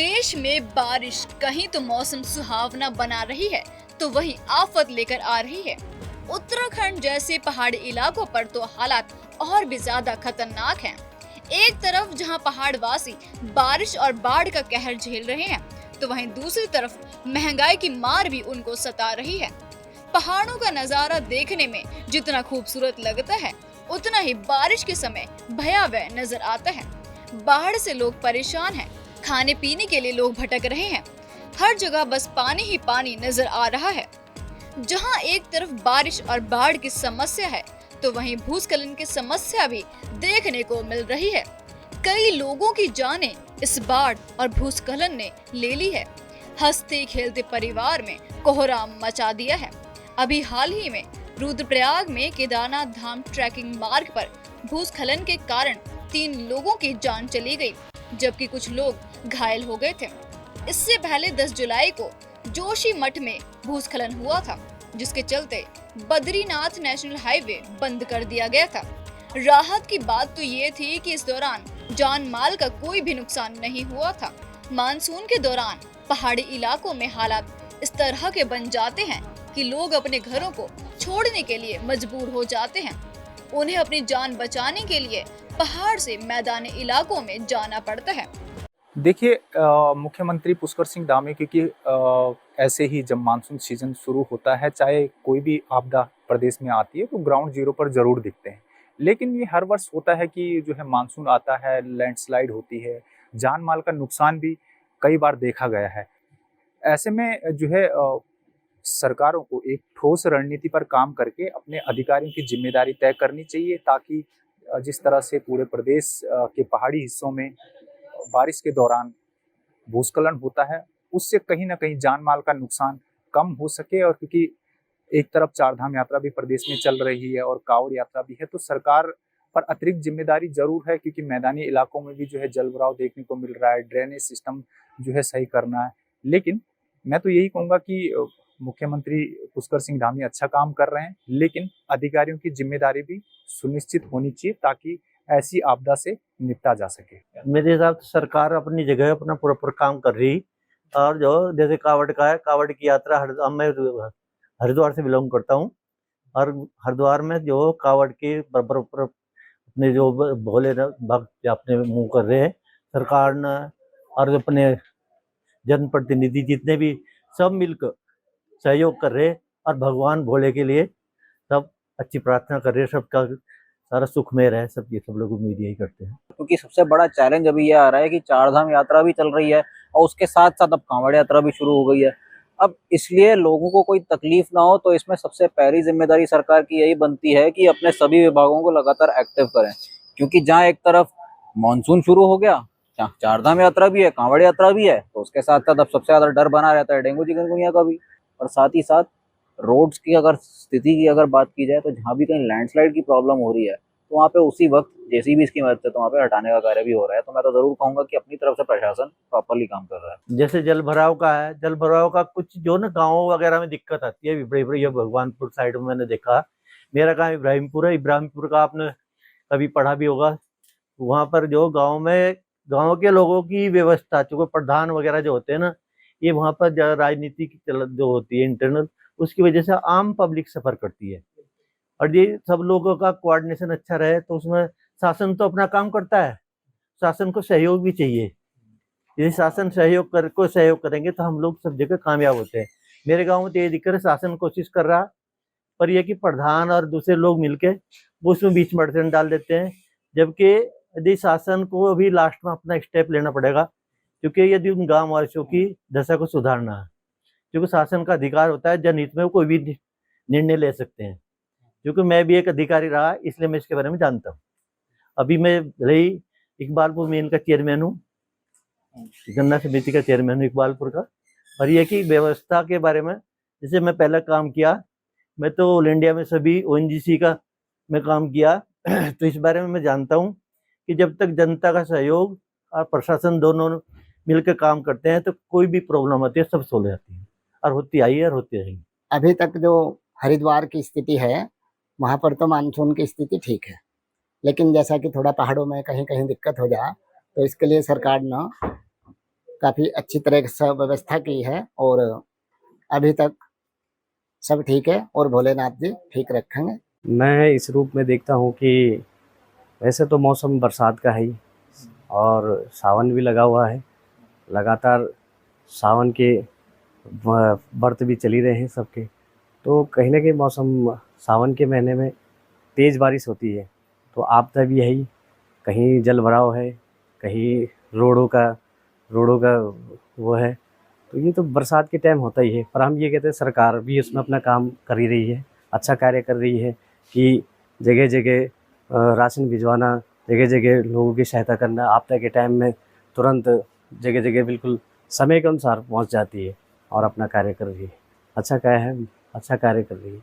देश में बारिश कहीं तो मौसम सुहावना बना रही है तो वहीं आफत लेकर आ रही है। उत्तराखंड जैसे पहाड़ी इलाकों पर तो हालात और भी ज्यादा खतरनाक हैं। एक तरफ जहां पहाड़वासी बारिश और बाढ़ का कहर झेल रहे हैं, तो वहीं दूसरी तरफ महंगाई की मार भी उनको सता रही है। पहाड़ों का नजारा देखने में जितना खूबसूरत लगता है, उतना ही बारिश के समय भयावह नजर आता है। बाढ़ से लोग परेशान हैं, खाने पीने के लिए लोग भटक रहे हैं। हर जगह बस पानी ही पानी नजर आ रहा है। जहां एक तरफ बारिश और बाढ़ की समस्या है, तो वहीं भूस्खलन की समस्या भी देखने को मिल रही है। कई लोगों की जानें इस बाढ़ और भूस्खलन ने ले ली है। हंसते खेलते परिवार में कोहराम मचा दिया है। अभी हाल ही में रुद्रप्रयाग में केदारनाथ धाम ट्रैकिंग मार्ग पर भूस्खलन के कारण 3 लोगों की जान चली गई, जबकि कुछ लोग घायल हो गए थे। इससे पहले 10 जुलाई को जोशीमठ में भूस्खलन हुआ था, जिसके चलते बद्रीनाथ नेशनल हाईवे बंद कर दिया गया था। राहत की बात तो ये थी कि इस दौरान जान माल का कोई भी नुकसान नहीं हुआ था। मानसून के दौरान पहाड़ी इलाकों में हालात इस तरह के बन जाते हैं कि लोग अपने घरों को छोड़ने के लिए मजबूर हो जाते हैं। उन्हें अपनी जान बचाने के लिए पहाड़ से मैदानी इलाकों में जाना पड़ता है। देखिए, मुख्यमंत्री पुष्कर सिंह धामी, क्योंकि ऐसे ही जब मानसून सीजन शुरू होता है, चाहे कोई भी आपदा प्रदेश में आती है, तो ग्राउंड जीरो पर जरूर दिखते हैं। लेकिन ये हर वर्ष होता है कि जो है मानसून आता है, लैंडस्लाइड होती है, जान माल का नुकसान भी कई बार देखा गया है। ऐसे में जो है सरकारों को एक ठोस रणनीति पर काम करके अपने अधिकारियों की जिम्मेदारी तय करनी चाहिए, ताकि जिस तरह से पूरे प्रदेश के पहाड़ी हिस्सों में बारिश के दौरान भूस्खलन होता है, उससे कहीं ना कहीं जान माल का नुकसान कम हो सके। और क्योंकि एक तरफ चारधाम यात्रा भी प्रदेश में चल रही है और कांवड़ यात्रा भी है, तो सरकार पर अतिरिक्त जिम्मेदारी जरूर है, क्योंकि मैदानी इलाकों में भी जो है जल भराव देखने को मिल रहा है, ड्रेनेज सिस्टम जो है सही करना है। लेकिन मैं तो यही कहूँगा कि मुख्यमंत्री पुष्कर सिंह धामी अच्छा काम कर रहे हैं, लेकिन अधिकारियों की जिम्मेदारी भी सुनिश्चित होनी चाहिए, ताकि ऐसी आपदा से निपटा जा सके। मेरे हिसाब से सरकार अपनी जगह अपना पूरा काम कर रही। और जो जैसे कांवड़ का है, कांवड़ की यात्रा मैं हरिद्वार से बिलोंग करता हूँ, और हरिद्वार में जो कांवड़ के बराबर अपने जो भोले भक्त अपने मुँह कर रहे हैं, सरकार ने और अपने जनप्रतिनिधि जितने भी सब मिलकर सहयोग कर रहे, और भगवान भोले के लिए सब अच्छी प्रार्थना कर रहे, सबका सारा सुखमय रहे, सब ये सब लोग उम्मीद यही करते हैं। क्योंकि सबसे बड़ा चैलेंज अभी ये आ रहा है कि चारधाम यात्रा भी चल रही है और उसके साथ साथ अब कांवड़ यात्रा भी शुरू हो गई है। अब इसलिए लोगों को कोई तकलीफ ना हो, तो इसमें सबसे पहली जिम्मेदारी सरकार की यही बनती है कि अपने सभी विभागों को लगातार एक्टिव करें। क्योंकि जहाँ एक तरफ मानसून शुरू हो गया, चारधाम यात्रा भी है, कांवड़ यात्रा भी है, तो उसके साथ साथ अब सबसे ज्यादा डर बना रहता है डेंगू चिकनगुनिया का भी। और साथ ही साथ रोड्स की अगर स्थिति की अगर बात की जाए, तो जहाँ भी कहीं लैंडस्लाइड की प्रॉब्लम हो रही है, तो वहाँ पे उसी वक्त जेसीबी की मदद से तो वहाँ पे हटाने का कार्य भी हो रहा है। तो मैं तो जरूर कहूंगा कि अपनी तरफ से प्रशासन प्रॉपरली काम कर रहा है। जैसे जल भराव का है, जल भराव का कुछ जो ना गाँव वगैरह में दिक्कत आती है, बड़ी भगवानपुर साइड में मैंने देखा। मेरा गाँव इब्राहिमपुर है। इब्राहिमपुर का आपने कभी पढ़ा भी होगा। वहाँ पर जो गाँव में गाँव के लोगों की व्यवस्था, चूंकि प्रधान वगैरह जो होते हैं ना, ये वहाँ पर राजनीति की जो होती है इंटरनल, उसकी वजह से आम पब्लिक सफर करती है। और ये सब लोगों का कोऑर्डिनेशन अच्छा रहे, तो उसमें शासन तो अपना काम करता है, शासन को सहयोग भी चाहिए। यदि शासन सहयोग करेंगे तो हम लोग सब जगह कामयाब होते हैं। मेरे गांव में तो ये दिक्कत है, शासन कोशिश कर रहा, पर यह कि प्रधान और दूसरे लोग मिलके वो उसमें बीच में अड़चन डाल देते हैं। जबकि यदि शासन को अभी लास्ट में अपना स्टेप लेना पड़ेगा, क्योंकि यदि उन गाँव वासियों की दशा को सुधारना है, क्योंकि शासन का अधिकार होता है, जनहित में वो कोई भी निर्णय ले सकते हैं। क्योंकि मैं भी एक अधिकारी रहा, इसलिए मैं इसके बारे में जानता हूँ। अभी मैं रही इकबालपुर में इनका चेयरमैन हूँ, गन्ना समिति का चेयरमैन हूँ इकबालपुर का। और ये कि व्यवस्था के बारे में, जैसे मैं पहले काम किया, मैं तो ऑल इंडिया में सभी ONGC का मैं काम किया तो इस बारे में मैं जानता हूँ कि जब तक जनता का सहयोग और प्रशासन दोनों मिलकर काम करते हैं, तो कोई भी प्रॉब्लम आती है सब सोल्व जाती है, और होती आई है और होती रहेगी। अभी तक जो हरिद्वार की स्थिति है, वहाँ पर तो मानसून की स्थिति ठीक है, लेकिन जैसा कि थोड़ा पहाड़ों में कहीं कहीं दिक्कत हो जाए, तो इसके लिए सरकार ने काफ़ी अच्छी तरह से व्यवस्था की है और अभी तक सब ठीक है और भोलेनाथ जी ठीक रखेंगे। मैं इस रूप में देखता हूँ कि वैसे तो मौसम बरसात का है ही और सावन भी लगा हुआ है। लगातार सावन के व्रत भी चल ही रहे हैं सबके, तो कहीं ना कहीं मौसम सावन के महीने में तेज़ बारिश होती है तो आपदा भी है ही, कहीं जल भराव है, कहीं रोडों का वो है। तो ये तो बरसात के टाइम होता ही है, पर हम ये कहते हैं सरकार भी उसमें अपना काम कर ही रही है, अच्छा कार्य कर रही है कि जगह जगह राशन भिजवाना, जगह जगह लोगों की सहायता करना, आपदा के टाइम में तुरंत जगह जगह बिल्कुल समय के अनुसार पहुंच जाती है और अपना कार्य कर रही है। अच्छा कार्य कर रही है।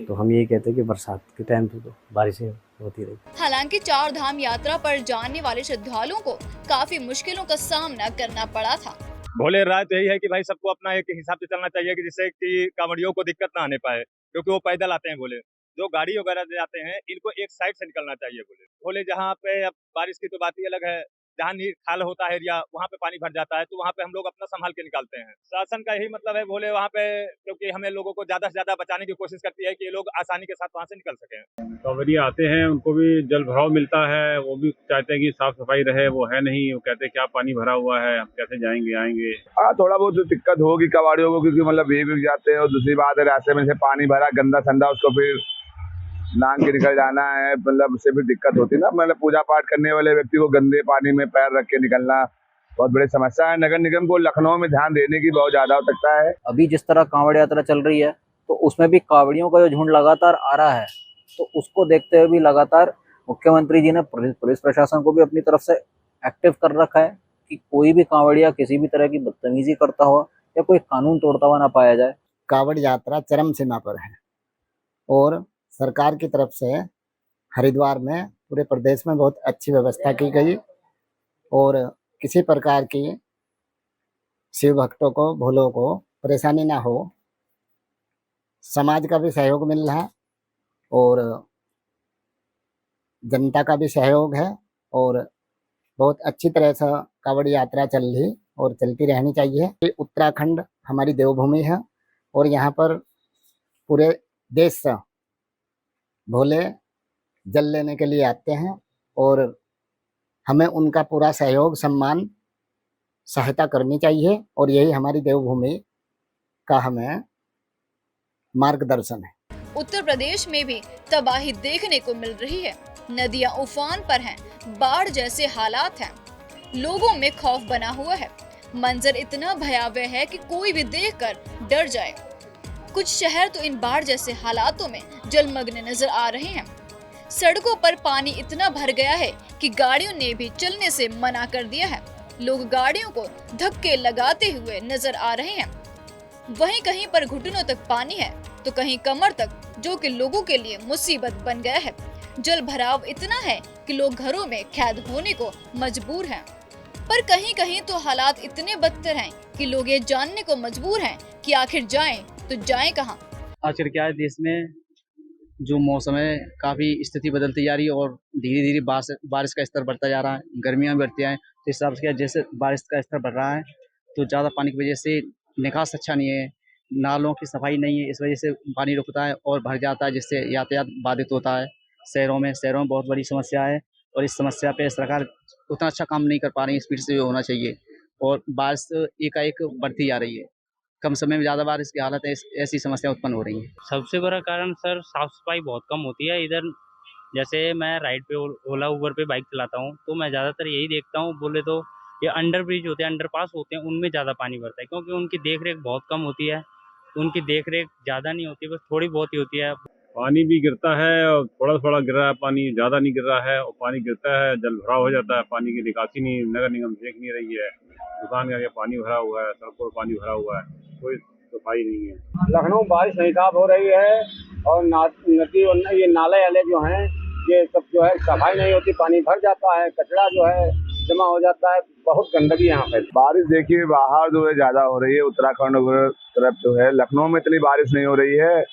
तो हम यही कहते हैं कि बरसात के टाइम पे तो बारिशें होती रही। हालांकि चार धाम यात्रा पर जाने वाले श्रद्धालुओं को काफी मुश्किलों का सामना करना पड़ा था। भोले राय तो यही है कि भाई सबको अपना एक हिसाब से चलना चाहिए कि जिससे कि कांवड़ियों को दिक्कत ना आने पाए, क्योंकि वो पैदल आते हैं। भोले जो गाड़ी वगैरह से आते हैं इनको एक साइड से निकलना चाहिए। भोले जहाँ पे अब बारिश की तो बात ही अलग है, जहाँ नीर खाल होता है एरिया वहाँ पे पानी भर जाता है तो वहाँ पे हम लोग अपना संभाल के निकालते हैं। शासन का यही मतलब है भोले वहाँ पे, क्योंकि हमें लोगों को ज्यादा से ज्यादा बचाने की कोशिश करती है कि ये लोग आसानी के साथ वहाँ से निकल सकें। कांवड़िया आते हैं उनको भी जल भराव मिलता है, वो भी चाहते हैं कि साफ सफाई रहे, वो है नहीं, वो कहते हैं क्या पानी भरा हुआ है, हम कैसे जाएंगे आएंगे। हाँ थोड़ा बहुत तो दिक्कत होगी कबाड़ियों को, क्योंकि मतलब भीग जाते हैं और दूसरी बात है रास्ते में से पानी भरा गंदा संदा उसको फिर नांग के निकल जाना है, मतलब उससे भी दिक्कत होती है ना। मतलब पूजा पाठ करने वाले व्यक्ति को गंदे पानी में पैर रख के निकलना बहुत बड़ी समस्या है। नगर निगम को लखनऊ में ध्यान देने की बहुत ज्यादा आवश्यकता है। अभी जिस तरह कांवड़ यात्रा चल रही है तो उसमें भी कांवड़ियों का जो झुंड लगातार आ रहा है, तो उसको देखते हुए भी लगातार मुख्यमंत्री जी ने पुलिस प्रशासन को भी अपनी तरफ से एक्टिव कर रखा है कि कोई भी कांवड़िया किसी भी तरह की बदतमीजी करता हुआ या कोई कानून तोड़ता हुआ ना पाया जाए। कांवड़ यात्रा चरम सीमा पर है और सरकार की तरफ से हरिद्वार में पूरे प्रदेश में बहुत अच्छी व्यवस्था की गई और किसी प्रकार की शिव भक्तों को, भोलों को परेशानी ना हो। समाज का भी सहयोग मिल रहा है और जनता का भी सहयोग है और बहुत अच्छी तरह से कांवड़ यात्रा चल रही और चलती रहनी चाहिए। उत्तराखंड हमारी देवभूमि है और यहाँ पर पूरे देश से भोले जल लेने के लिए आते हैं और हमें उनका पूरा सहयोग, सम्मान, सहायता करनी चाहिए और यही हमारी देवभूमि का हमें मार्गदर्शन है। उत्तर प्रदेश में भी तबाही देखने को मिल रही है। नदियां उफान पर हैं, बाढ़ जैसे हालात हैं, लोगों में खौफ बना हुआ है। मंजर इतना भयावह है कि कोई भी देखकर डर जाए। कुछ शहर तो इन बाढ़ जैसे हालातों में जलमग्न नजर आ रहे हैं। सड़कों पर पानी इतना भर गया है कि गाड़ियों ने भी चलने से मना कर दिया है। लोग गाड़ियों को धक्के लगाते हुए नजर आ रहे हैं। वहीं कहीं पर घुटनों तक पानी है तो कहीं कमर तक, जो कि लोगों के लिए मुसीबत बन गया है। जल भराव इतना है कि लोग घरों में कैद होने को मजबूर हैं। पर कहीं कहीं तो हालात इतने बदतर हैं कि लोग ये जानने को मजबूर हैं कि आखिर जाएं तो जाएं कहां। आखिर क्या है, देश में जो मौसम है काफ़ी स्थिति बदलती जा रही है और धीरे धीरे बारिश का स्तर बढ़ता जा रहा है, गर्मियाँ भी बढ़ती हैं। तो इस हिसाब से क्या, जैसे बारिश का स्तर बढ़ रहा है तो ज़्यादा पानी की वजह से निकास अच्छा नहीं है, नालों की सफाई नहीं है, इस वजह से पानी रुकता है और भर जाता है, जिससे यातायात बाधित होता है। शहरों में बहुत बड़ी समस्या है और इस समस्या पे सरकार उतना अच्छा काम नहीं कर पा रही है, स्पीड से होना चाहिए। और बारिश एकाएक बढ़ती जा रही है, कम समय में ज़्यादा बारिश की हालत है, ऐसी समस्या उत्पन्न हो रही है। सबसे बड़ा कारण सर साफ़ सफाई बहुत कम होती है इधर। जैसे मैं राइड पे ओला उबर पे बाइक चलाता हूँ तो मैं ज़्यादातर यही देखता हूँ, बोले तो ये अंडर ब्रिज होते हैं, अंडरपास होते हैं, उनमें ज़्यादा पानी भरता है क्योंकि उनकी देख रेख बहुत कम होती है। उनकी देख रेख ज़्यादा नहीं होती, बस थोड़ी बहुत ही होती है। पानी भी गिरता है और थोड़ा थोड़ा गिर रहा है, पानी ज़्यादा नहीं गिर रहा है और पानी गिरता है जल भराव हो जाता है। पानी की निकासी नहीं, नगर निगम देख नहीं रही है। दुकान के आगे पानी भरा हुआ है, सड़कों पर पानी भरा हुआ है, कोई सफाई नहीं है। लखनऊ बारिश नहीं साफ हो रही है और नदी और ये नाले वाले जो हैं ये सब जो है सफाई नहीं होती, पानी भर जाता है, कचरा जो है जमा हो जाता है, बहुत गंदगी यहाँ पे। बारिश देखिए बाहर जो है ज्यादा हो रही है, उत्तराखंड तरफ जो है, लखनऊ में इतनी बारिश नहीं हो रही है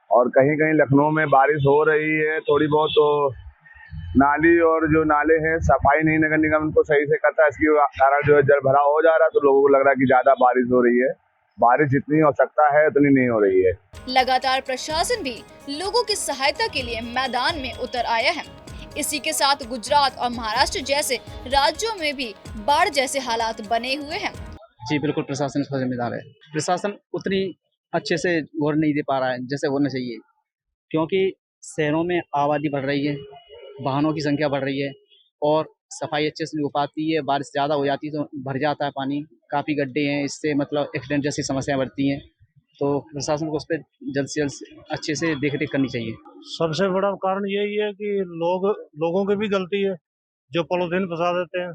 और कहीं कहीं लखनऊ में बारिश हो रही है थोड़ी बहुत, तो नाली और जो नाले हैं सफाई नहीं नगर निगम उनको सही से करता है, इसके कारण जो है जल भराव हो जा रहा है। तो लोगों को लग रहा है कि ज्यादा बारिश हो रही है, बारिश जितनी हो सकता है उतनी नहीं हो रही है। लगातार प्रशासन भी लोगों की सहायता के लिए मैदान में उतर आया है। इसी के साथ गुजरात और महाराष्ट्र जैसे राज्यों में भी बाढ़ जैसे हालात बने हुए हैं। जी बिल्कुल, प्रशासन इसका जिम्मेदार है। प्रशासन उतनी अच्छे से गौर नहीं दे पा रहा है जैसे होना चाहिए, क्योंकि शहरों में आबादी बढ़ रही है, वाहनों की संख्या बढ़ रही है और सफाई अच्छे से नहीं हो पाती है। बारिश ज़्यादा हो जाती है तो भर जाता है पानी, काफ़ी गड्ढे हैं, इससे मतलब एक्सीडेंट जैसी समस्याएं बढ़ती हैं। तो प्रशासन को उस पर जल्द से जल्द अच्छे से देख रेख करनी चाहिए। सबसे बड़ा कारण यही है कि लोगों की भी गलती है, जो पॉलीथीन फंसा देते हैं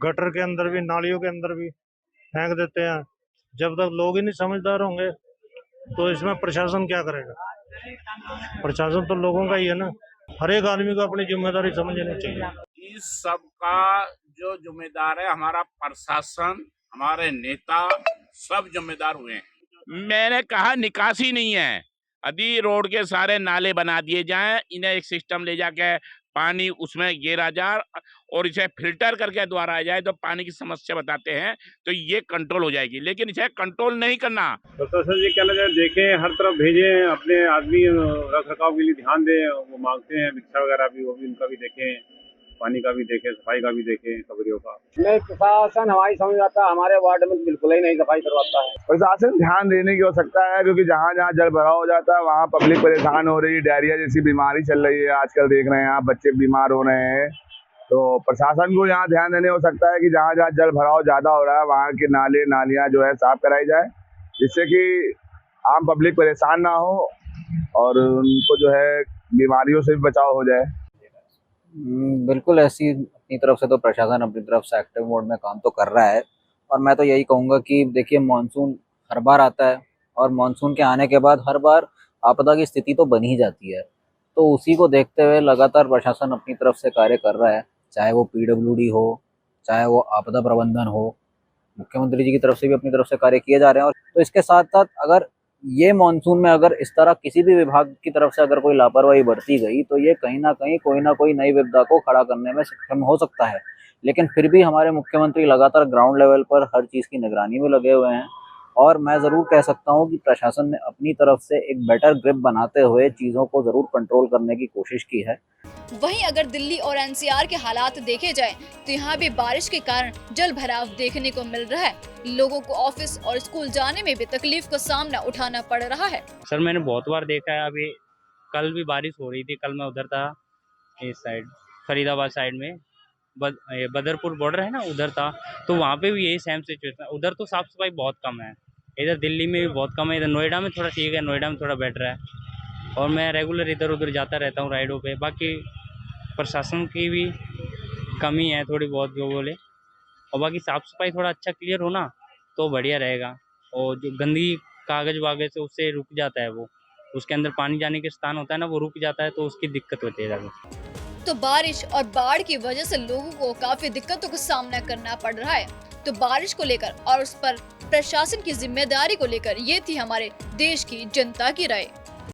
गटर के अंदर भी, नालियों के अंदर भी फेंक देते हैं। जब तक लोग ही नहीं समझदार होंगे तो इसमें प्रशासन क्या करेगा? प्रशासन तो लोगों का ही है ना। हर एक आदमी को अपनी जिम्मेदारी समझनी चाहिए। इस सब का जो जिम्मेदार है हमारा प्रशासन, हमारे नेता सब जिम्मेदार हुए हैं। मैंने कहा निकासी नहीं है, यदि रोड के सारे नाले बना दिए जाएं, इन्हें एक सिस्टम ले जाके पानी उसमें गिरा जाए और इसे फिल्टर करके द्वारा आ जाए तो पानी की समस्या बताते हैं तो ये कंट्रोल हो जाएगी, लेकिन इसे कंट्रोल नहीं करना। तो सर जी कहना चाहिए, देखें हर तरफ भेजें, अपने आदमी रख रखाव के लिए ध्यान दें। वो मांगते हैं रिक्शा वगैरह भी, वो भी उनका भी देखें, पानी का भी देखें, सफाई का भी देखें, खबरियों का। नहीं, प्रशासन हमारी समझ आता है, हमारे वार्ड में बिल्कुल ही नहीं सफाई करवाता है। प्रशासन ध्यान देने की हो सकता है, क्योंकि जहाँ जहाँ जल भराव हो जाता है वहाँ पब्लिक परेशान हो रही है। डायरिया जैसी बीमारी चल रही है आजकल, देख रहे हैं आप, बच्चे बीमार हो रहे हैं। तो प्रशासन को यहाँ ध्यान देने हो सकता है कि जहाँ जहाँ जल भराव ज्यादा हो रहा है वहाँ के नाले नालियाँ जो है साफ कराई जाए, जिससे कि आम पब्लिक परेशान ना हो और उनको जो है बीमारियों से भी बचाव हो जाए। बिल्कुल, ऐसी अपनी तरफ से तो प्रशासन अपनी तरफ से एक्टिव मोड में काम तो कर रहा है। और मैं तो यही कहूँगा कि देखिए, मानसून हर बार आता है और मानसून के आने के बाद हर बार आपदा की स्थिति तो बन ही जाती है। तो उसी को देखते हुए लगातार प्रशासन अपनी तरफ से कार्य कर रहा है, चाहे वो PWD हो, चाहे वो आपदा प्रबंधन हो। मुख्यमंत्री जी की तरफ से भी अपनी तरफ से कार्य किए जा रहे हैं। और तो इसके साथ साथ अगर ये मानसून में अगर इस तरह किसी भी विभाग की तरफ से अगर कोई लापरवाही बरती गई तो ये कहीं ना कोई नई विपदा को खड़ा करने में सक्षम हो सकता है। लेकिन फिर भी हमारे मुख्यमंत्री लगातार ग्राउंड लेवल पर हर चीज़ की निगरानी में लगे हुए हैं और मैं ज़रूर कह सकता हूं कि प्रशासन ने अपनी तरफ से एक बेटर ग्रिप बनाते हुए चीज़ों को ज़रूर कंट्रोल करने की कोशिश की है। वहीं अगर दिल्ली और NCR के हालात देखे जाएं, तो यहाँ भी बारिश के कारण जल भराव देखने को मिल रहा है। लोगों को ऑफिस और स्कूल जाने में भी तकलीफ का सामना उठाना पड़ रहा है। सर मैंने बहुत बार देखा है, अभी कल भी बारिश हो रही थी। कल मैं उधर था, इस साइड फरीदाबाद साइड में बदरपुर बॉर्डर है ना, उधर था। तो वहाँ पे भी यही सेम सिचुएशन। उधर तो साफ सफाई बहुत कम है, इधर दिल्ली में भी बहुत कम है। इधर नोएडा में थोड़ा ठीक है, नोएडा में थोड़ा बेटर है। और मैं रेगुलर इधर उधर जाता रहता हूँ राइडों पे। बाकी प्रशासन की भी कमी है थोड़ी बहुत जो बोले, और बाकी साफ़ सफाई थोड़ा अच्छा क्लियर हो ना तो बढ़िया रहेगा। और जो गंदगी कागज़ वागज से उससे रुक जाता है, वो उसके अंदर पानी जाने के स्थान होता है ना, वो रुक जाता है तो उसकी दिक्कत होती है। तो बारिश और बाढ़ की वजह से लोगों को काफी दिक्कतों का सामना करना पड़ रहा है। तो बारिश को लेकर और उस पर प्रशासन की जिम्मेदारी को लेकर ये थी हमारे देश की जनता की राय।